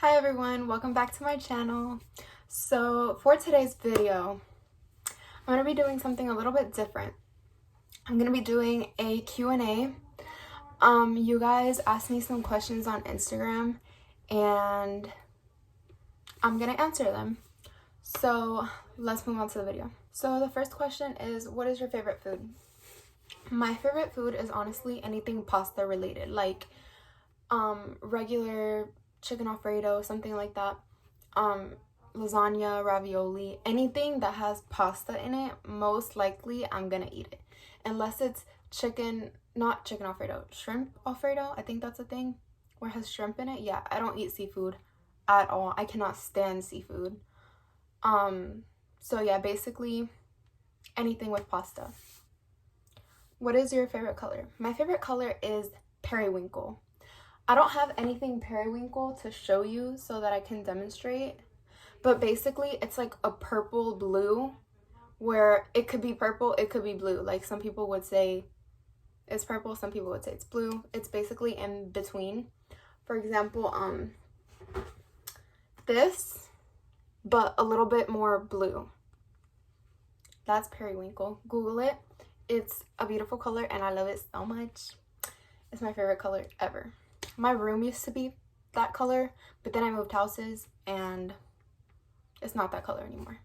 Hi everyone, welcome back to my channel. So for today's video, I'm going to be doing something a little bit different. I'm going to be doing a Q&A. You guys asked me some questions on Instagram and I'm going to answer them. So let's move on to the video. So the first question is, what is your favorite food? My favorite food is honestly anything pasta related, like regular chicken alfredo, something like that. Lasagna, ravioli, anything that has pasta in it, most likely I'm gonna eat it. Unless it's not chicken alfredo, shrimp alfredo, I think that's a thing, where it has shrimp in it. Yeah, I don't eat seafood at all. I cannot stand seafood. So yeah, basically anything with pasta. What is your favorite color? My favorite color is periwinkle. I don't have anything periwinkle to show you so that I can demonstrate, but basically it's like a purple blue, where it could be purple, it could be blue. Like some people would say it's purple, some people would say it's blue. It's basically in between. For example, this, but a little bit more blue. That's periwinkle. Google it. It's a beautiful color and I love it so much. It's my favorite color ever. My room used to be that color, but then I moved houses and it's not that color anymore.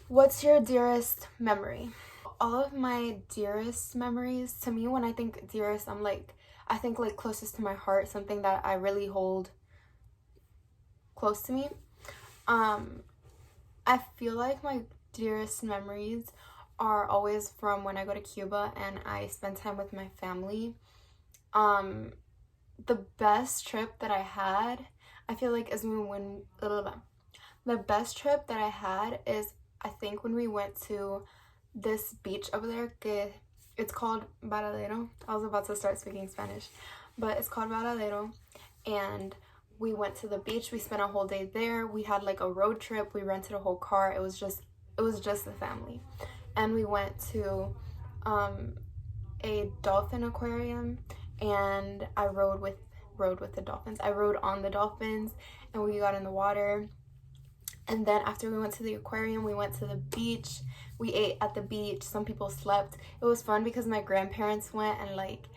What's your dearest memory? All of my dearest memories, to me, when I think dearest, I think like closest to my heart, something that I really hold close to me. I feel like my dearest memories are always from when I go to Cuba and I spend time with my family. The best trip that I had, I feel like, is the best trip that I had is, I think, when we went to this beach over there, it's called Varadero. I was about to start speaking Spanish, but it's called Varadero, and we went to the beach. We spent a whole day there. We had like a road trip. We rented a whole car. It was just the family, and we went to a dolphin aquarium, and I rode with the dolphins. I rode on the dolphins, and we got in the water. And then after we went to the aquarium, we went to the beach. We ate at the beach. Some people slept. It was fun because my grandparents went, and like,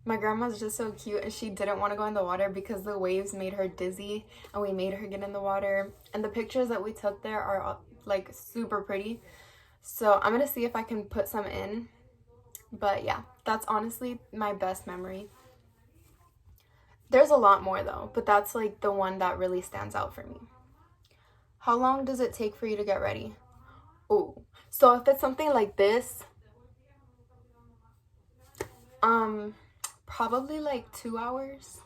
my grandma's just so cute and she didn't want to go in the water because the waves made her dizzy, and we made her get in the water. And the pictures that we took there are like super pretty. So I'm gonna see if I can put some in. But yeah, that's honestly my best memory. There's a lot more though, but that's like the one that really stands out for me. How long does it take for you to get ready? Oh, so if it's something like this, probably like 2 hours.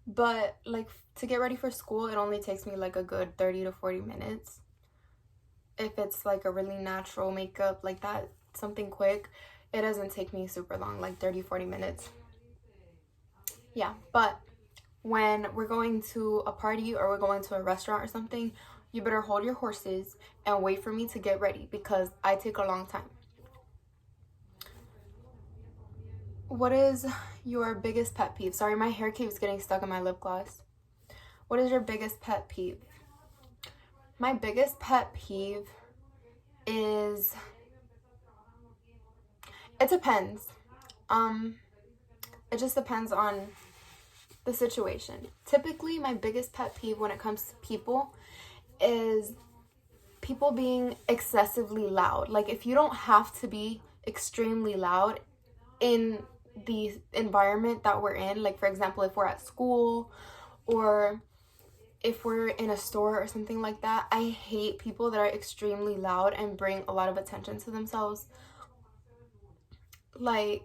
But like to get ready for school, it only takes me like a good 30 to 40 minutes. If it's like a really natural makeup like that, something quick, it doesn't take me super long, like 30, 40 minutes. Yeah, but when we're going to a party or we're going to a restaurant or something, you better hold your horses and wait for me to get ready because I take a long time. What is your biggest pet peeve? Sorry, my hair keeps getting stuck in my lip gloss. What is your biggest pet peeve? My biggest pet peeve is, it depends. It just depends on the situation. Typically, my biggest pet peeve when it comes to people is people being excessively loud. Like, if you don't have to be extremely loud in the environment that we're in, like for example, if we're at school or if we're in a store or something like that, I hate people that are extremely loud and bring a lot of attention to themselves. Like,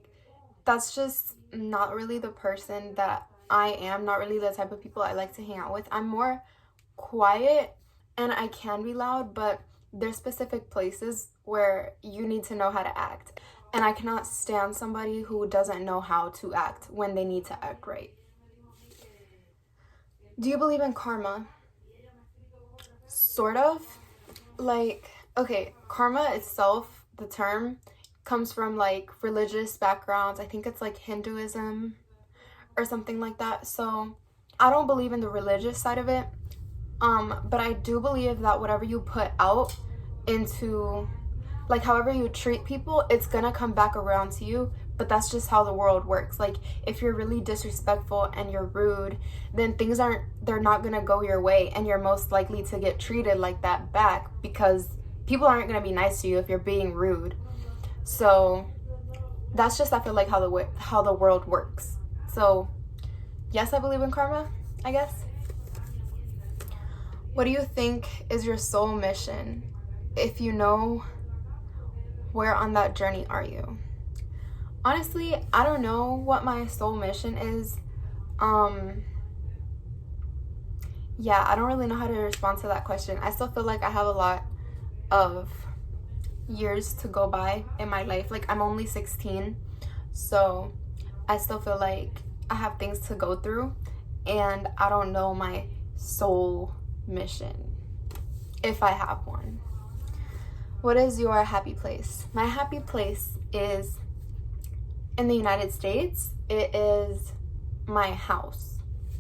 that's just not really the person that I am, not really the type of people I like to hang out with. I'm more quiet and I can be loud, but there's specific places where you need to know how to act. And I cannot stand somebody who doesn't know how to act when they need to act right. Do you believe in karma? Sort of. Like, okay, karma itself, the term, comes from like religious backgrounds. I think it's like Hinduism or something like that. So I don't believe in the religious side of it, but I do believe that whatever you put out into, like, however you treat people, it's gonna come back around to you. But that's just how the world works. Like, if you're really disrespectful and you're rude, then they're not gonna go your way, and you're most likely to get treated like that back, because people aren't gonna be nice to you if you're being rude. So that's just, I feel like, how the world works. So yes, I believe in karma, I guess. What do you think is your soul mission? If you know, where on that journey are you? Honestly, I don't know what my soul mission is. Yeah, I don't really know how to respond to that question. I still feel like I have a lot of years to go by in my life. Like, I'm only 16, so I still feel like I have things to go through, and I don't know my soul mission, if I have one. What is your happy place? My happy place is in the United States. It is my house,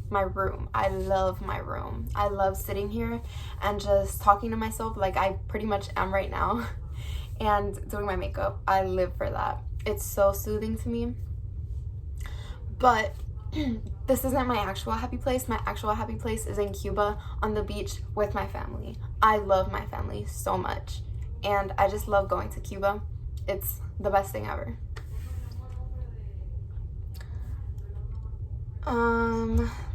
my room. I love my room. I love sitting here and just talking to myself like I pretty much am right now, and doing my makeup. I live for that. It's so soothing to me. But this isn't my actual happy place. My actual happy place is in Cuba on the beach with my family. I love my family so much, and I just love going to Cuba. It's the best thing ever.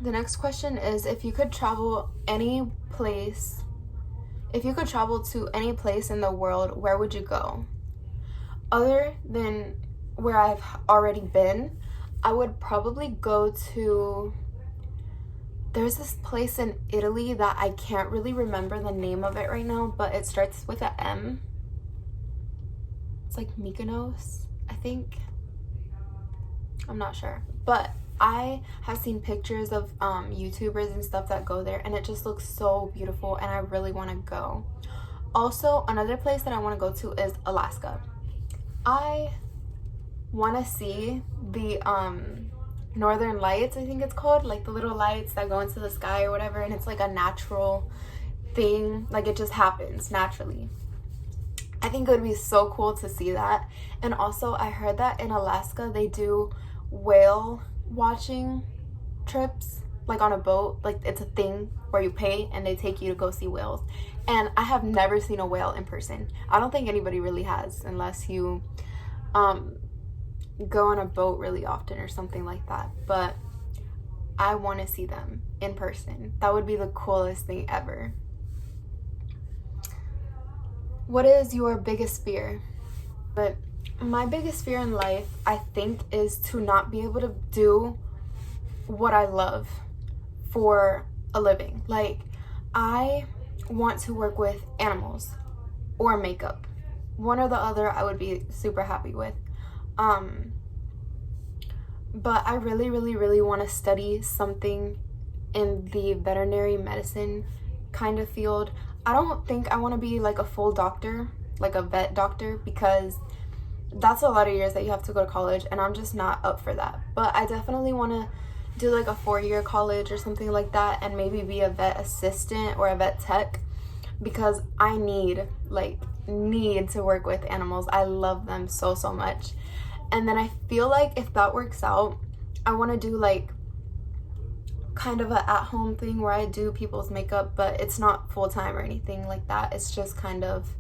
The next question is, if you could travel to any place in the world, where would you go? Other than where I've already been, I would probably go to, there's this place in Italy that I can't really remember the name of it right now, but it starts with an M. It's like Mykonos, I think. I'm not sure, but I have seen pictures of YouTubers and stuff that go there, and it just looks so beautiful, and I really want to go. Also, another place that I want to go to is Alaska. I want to see the Northern Lights, I think it's called, like the little lights that go into the sky or whatever, and it's like a natural thing, like it just happens naturally. I think it would be so cool to see that. And also, I heard that in Alaska they do whale watching trips, like on a boat. Like, it's a thing where you pay and they take you to go see whales, and I have never seen a whale in person. I don't think anybody really has, unless you go on a boat really often or something like that. But I want to see them in person. That would be the coolest thing ever. What is your biggest fear? But my biggest fear in life, I think, is to not be able to do what I love for a living. Like, I want to work with animals or makeup. One or the other I would be super happy with. But I really, really, really want to study something in the veterinary medicine kind of field. I don't think I want to be like a full doctor, like a vet doctor, because that's a lot of years that you have to go to college, and I'm just not up for that. But I definitely want to do like a 4-year college or something like that, and maybe be a vet assistant or a vet tech, because I need to work with animals. I love them so much. And then I feel like if that works out, I want to do like kind of a at-home thing where I do people's makeup, but it's not full-time or anything like that. It's just kind of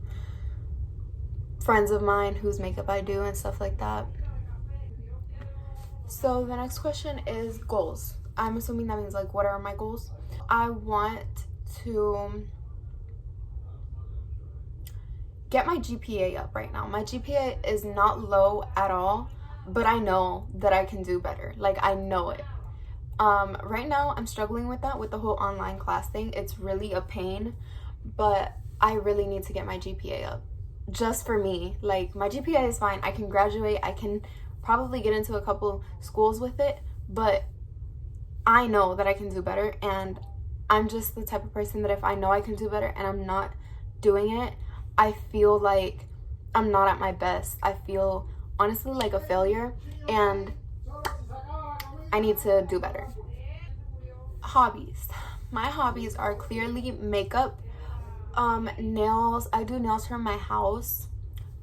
friends of mine whose makeup I do and stuff like that. So the next question is goals. I'm assuming that means like, what are my goals? I want to get my GPA up right now. My GPA is not low at all, but I know that I can do better. Like, I know it. Right now I'm struggling with that, with the whole online class thing. It's really a pain, but I really need to get my GPA up. Just for me. Like, my GPA is fine. I can graduate. I can probably get into a couple schools with it, but I know that I can do better, and I'm just the type of person that if I know I can do better and I'm not doing it, I feel like I'm not at my best. I feel honestly like a failure, and I need to do better. hobbies. My hobbies are clearly makeup, nails. I do nails from my house.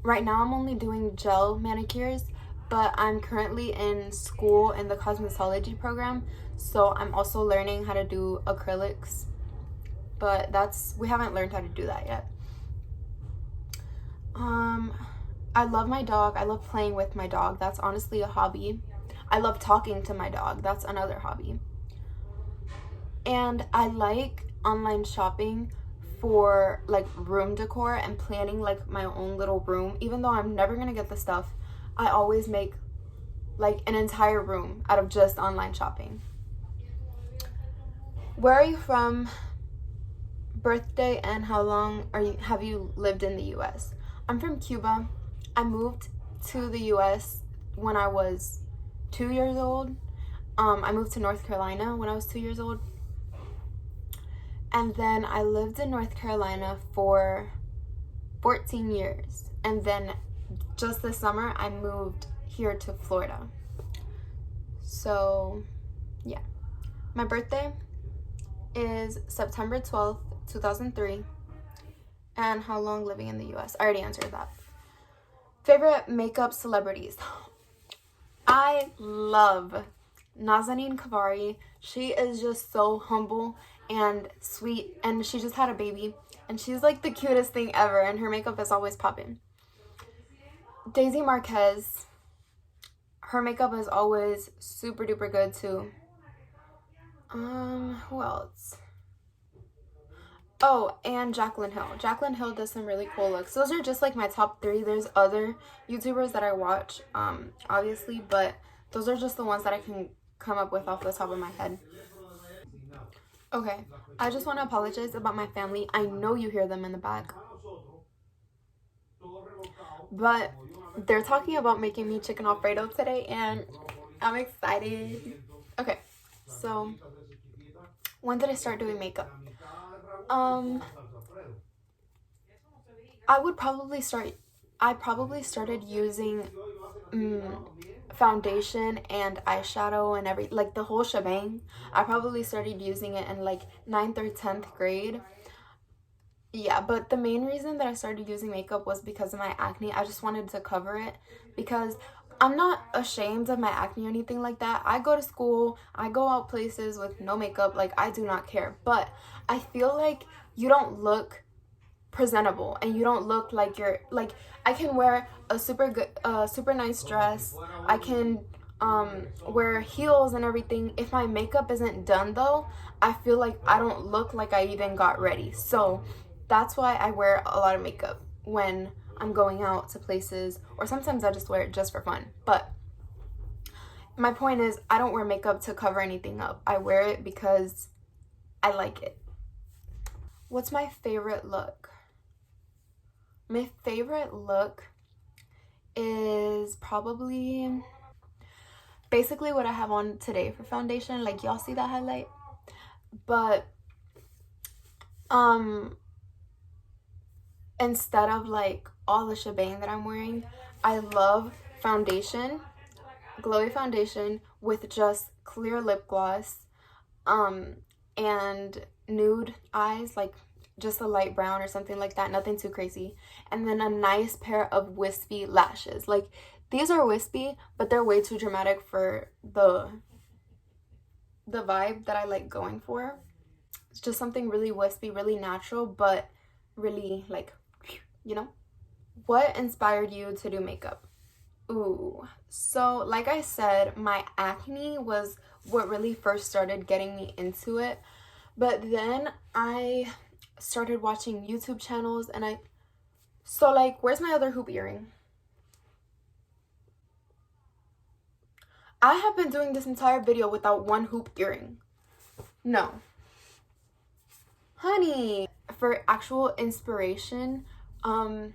Right now I'm only doing gel manicures, but I'm currently in school in the cosmetology program, so I'm also learning how to do acrylics, but we haven't learned how to do that yet. I love my dog. I love playing with my dog. That's honestly a hobby. I love talking to my dog. That's another hobby. And I like online shopping for like room decor and planning like my own little room. Even though I'm never gonna get the stuff, I always make like an entire room out of just online shopping. Where are you from? Birthday and how long have you lived in the US? I'm from Cuba. I moved to the US when I was 2 years old. I moved to North Carolina when I was 2 years old. And then I lived in North Carolina for 14 years. And then just this summer, I moved here to Florida. So, yeah. My birthday is September 12th, 2003. And how long living in the US? I already answered that. Favorite makeup celebrities. I love Nazanin Kavari. She is just so humble and sweet, and she just had a baby, and she's like the cutest thing ever, and her makeup is always popping. Daisy Marquez. Her makeup is always super duper good too. Who else? Oh, and Jaclyn Hill. Jaclyn Hill does some really cool looks. Those are just like my top 3. There's other YouTubers that I watch, obviously, but those are just the ones that I can come up with off the top of my head. Okay, I just want to apologize about my family. I know you hear them in the back, but they're talking about making me chicken Alfredo today, and I'm excited. Okay, so when did I start doing makeup? I probably started using foundation and eyeshadow and like the whole shebang. I probably started using it in like 9th or 10th grade. Yeah, but the main reason that I started using makeup was because of my acne. I just wanted to cover it because I'm not ashamed of my acne or anything like that. I go to school, I go out places with no makeup, like I do not care. But I feel like you don't look presentable and you don't look like you're like, I can wear a super nice dress. I can wear heels and everything. If my makeup isn't done though, I feel like I don't look like I even got ready. So that's why I wear a lot of makeup when I'm going out to places, or sometimes I just wear it just for fun. But my point is, I don't wear makeup to cover anything up. I wear it because I like it. What's my favorite look? My favorite look is probably basically what I have on today for foundation. Like, y'all see that highlight? But instead of like all the shebang that I'm wearing, I love foundation, glowy foundation with just clear lip gloss, and nude eyes, like just a light brown or something like that, nothing too crazy. And then a nice pair of wispy lashes. Like, these are wispy, but they're way too dramatic for the vibe that I like going for. It's just something really wispy, really natural, but really like, you know? What inspired you to do makeup? Ooh, so like I said, my acne was what really first started getting me into it. But then I started watching YouTube channels, and so like, where's my other hoop earring? I have been doing this entire video without one hoop earring. No. Honey. For actual inspiration, Nazanin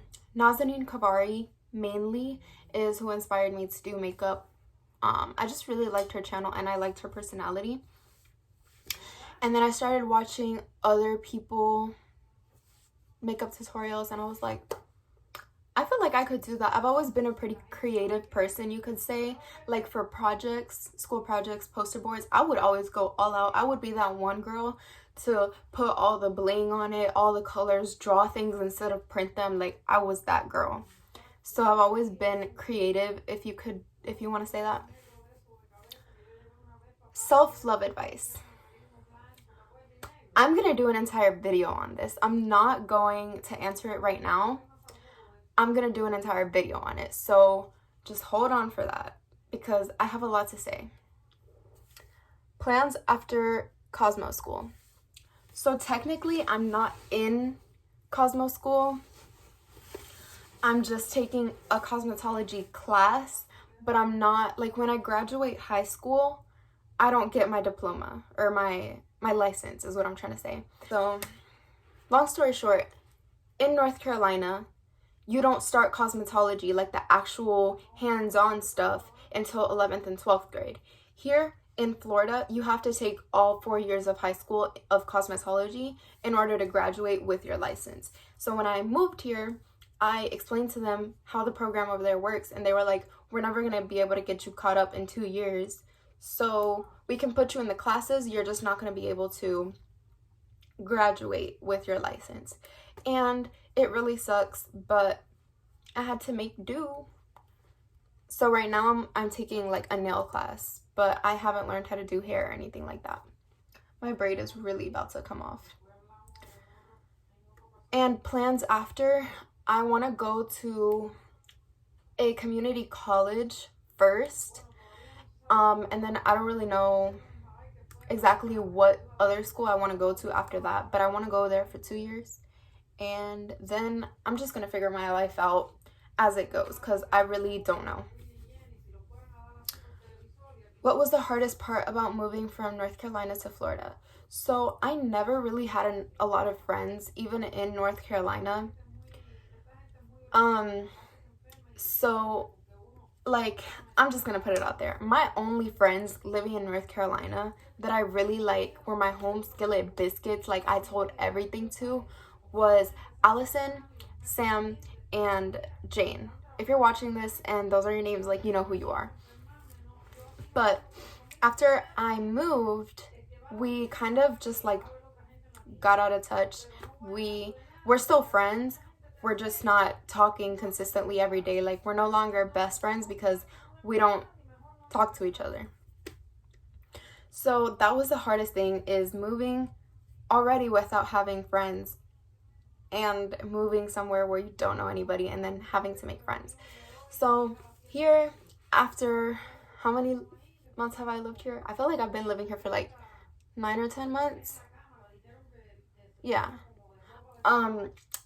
Kavari mainly is who inspired me to do makeup. I just really liked her channel and I liked her personality. And then I started watching other people makeup tutorials, and I was like, I feel like I could do that. I've always been a pretty creative person, you could say. Like for projects, school projects, poster boards, I would always go all out. I would be that one girl to put all the bling on it, all the colors, draw things instead of print them. Like I was that girl. So I've always been creative, if you want to say that. Self-love advice. I'm gonna do an entire video on this. I'm not going to answer it right now. I'm gonna do an entire video on it, so just hold on for that because I have a lot to say. Plans after Cosmo School. So technically I'm not in Cosmo School. I'm just taking a cosmetology class, but I'm not, like when I graduate high school, I don't get my diploma or my license is what I'm trying to say. So long story short, in North Carolina, you don't start cosmetology, like the actual hands-on stuff, until 11th and 12th grade. Here in Florida, you have to take all 4 years of high school of cosmetology in order to graduate with your license. So when I moved here, I explained to them how the program over there works, and they were like, we're never going to be able to get you caught up in 2 years. So we can put you in the classes, you're just not going to be able to graduate with your license. And it really sucks, but I had to make do. So right now I'm taking like a nail class, but I haven't learned how to do hair or anything like that. My braid is really about to come off. And plans after, I want to go to a community college first. And then I don't really know exactly what other school I want to go to after that, but I want to go there for 2 years. And then I'm just going to figure my life out as it goes because I really don't know. What was the hardest part about moving from North Carolina to Florida? So I never really had a lot of friends, even in North Carolina. So like, I'm just gonna put it out there. My only friends living in North Carolina that I really like were my home skillet biscuits, like I told everything to, was Allison, Sam, and Jane. If you're watching this and those are your names, like, you know who you are. But after I moved, we kind of just like got out of touch. We're still friends. We're just not talking consistently every day. Like, we're no longer best friends because we don't talk to each other. So that was the hardest thing, is moving already without having friends and moving somewhere where you don't know anybody and then having to make friends. So here, after how many months have I lived here? I feel like I've been living here for like 9 or 10 months. Yeah.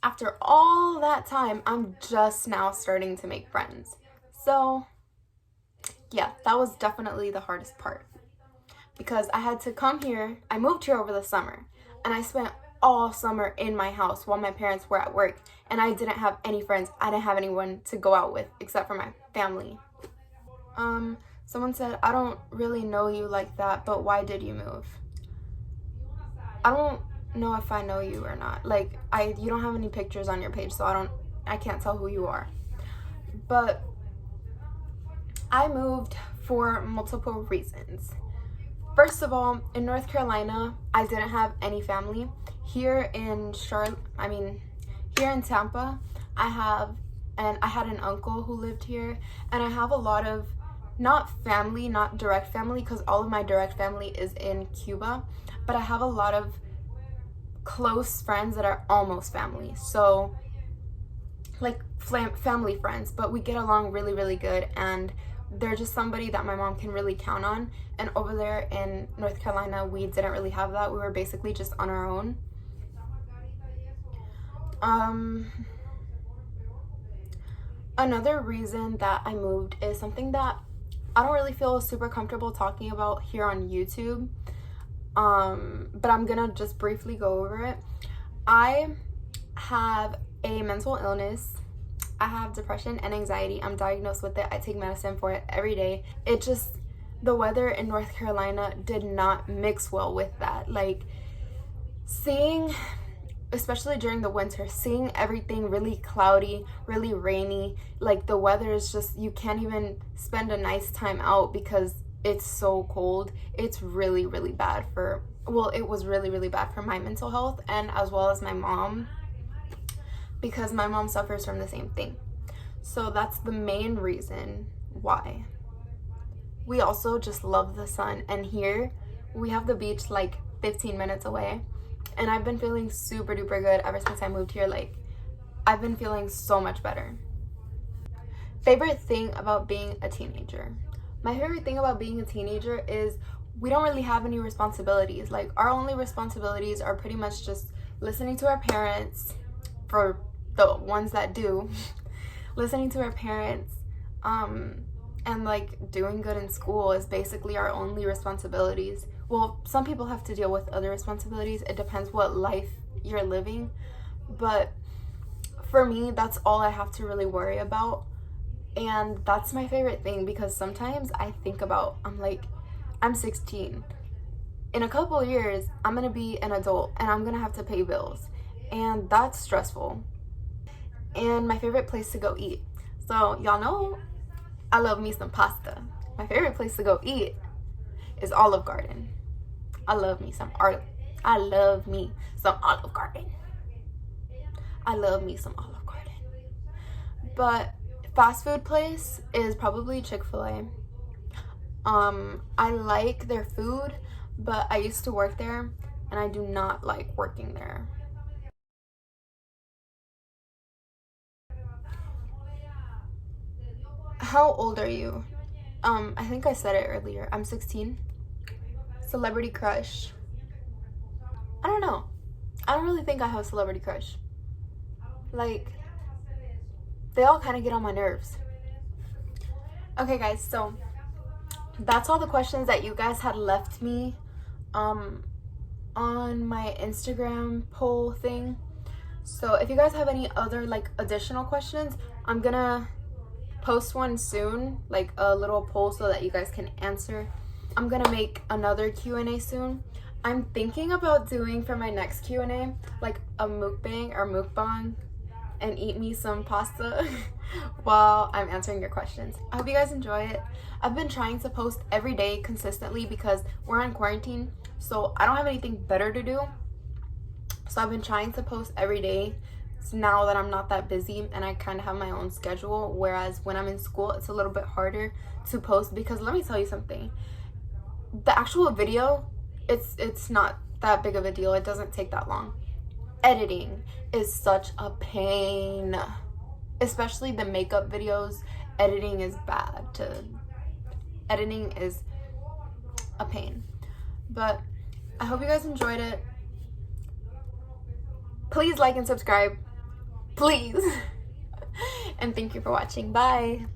After all that time, I'm just now starting to make friends. So yeah, that was definitely the hardest part because I had to come here. I moved here over the summer and I spent all summer in my house while my parents were at work, and I didn't have any friends. I didn't have anyone to go out with except for my family. Someone said, I don't really know you like that, but why did you move? I don't know if I know you or not. Like, you don't have any pictures on your page, so I can't tell who you are. But I moved for multiple reasons. First of all, in North Carolina, I didn't have any family. Here in Tampa, I had an uncle who lived here, and I have a lot of, not direct family, because all of my direct family is in Cuba, but I have a lot of close friends that are almost family. So like family friends, but we get along really, really good, and they're just somebody that my mom can really count on. And over there in North Carolina, we didn't really have that. We were basically just on our own. Another reason that I moved is something that I don't really feel super comfortable talking about here on YouTube, but I'm gonna just briefly go over it. I have a mental illness. I have depression and anxiety. I'm diagnosed with it. I take medicine for it every day. The weather in North Carolina did not mix well with that. Like, seeing especially during the winter, seeing everything really cloudy, really rainy, like the weather is just, you can't even spend a nice time out because it's so cold. It's really, really bad for, well, it was really, really bad for my mental health, and as well as my mom, because my mom suffers from the same thing. So that's the main reason why. We also just love the sun, and here we have the beach like 15 minutes away, and I've been feeling super duper good ever since I moved here. Like, I've been feeling so much better. Favorite thing about being a teenager. My favorite thing about being a teenager is we don't really have any responsibilities. Like, our only responsibilities are pretty much just listening to our parents, for the ones that do, listening to our parents, and like doing good in school is basically our only responsibilities. Well, some people have to deal with other responsibilities. It depends what life you're living. But for me, that's all I have to really worry about. And that's my favorite thing, because sometimes I think about, I'm like, I'm 16. In a couple of years, I'm gonna be an adult and I'm gonna have to pay bills. And that's stressful. And my favorite place to go eat. So y'all know I love me some pasta. My favorite place to go eat is Olive Garden. I love me some Olive Garden. I love me some Olive Garden. But fast food place is probably Chick-fil-A. I like their food, but I used to work there and I do not like working there. How old are you? I think I said it earlier. I'm 16. Celebrity crush. I don't know. I don't really think I have a celebrity crush. Like, they all kind of get on my nerves. Okay, guys, so that's all the questions that you guys had left me on my Instagram poll thing. So if you guys have any other like additional questions, I'm gonna post one soon, like a little poll so that you guys can answer. I'm gonna make another Q&A soon. I'm thinking about doing for my next Q&A like a mukbang or mukbang and eat me some pasta while I'm answering your questions. I hope you guys enjoy it. I've been trying to post every day consistently because we're on quarantine, so I don't have anything better to do. So I've been trying to post every day now that I'm not that busy and I kind of have my own schedule, whereas when I'm in school it's a little bit harder to post, because let me tell you something, the actual video, it's not that big of a deal. It doesn't take that long. Editing is such a pain, especially the makeup videos. Editing is a pain. But I hope you guys enjoyed it. Please like and subscribe, please. And thank you for watching. Bye.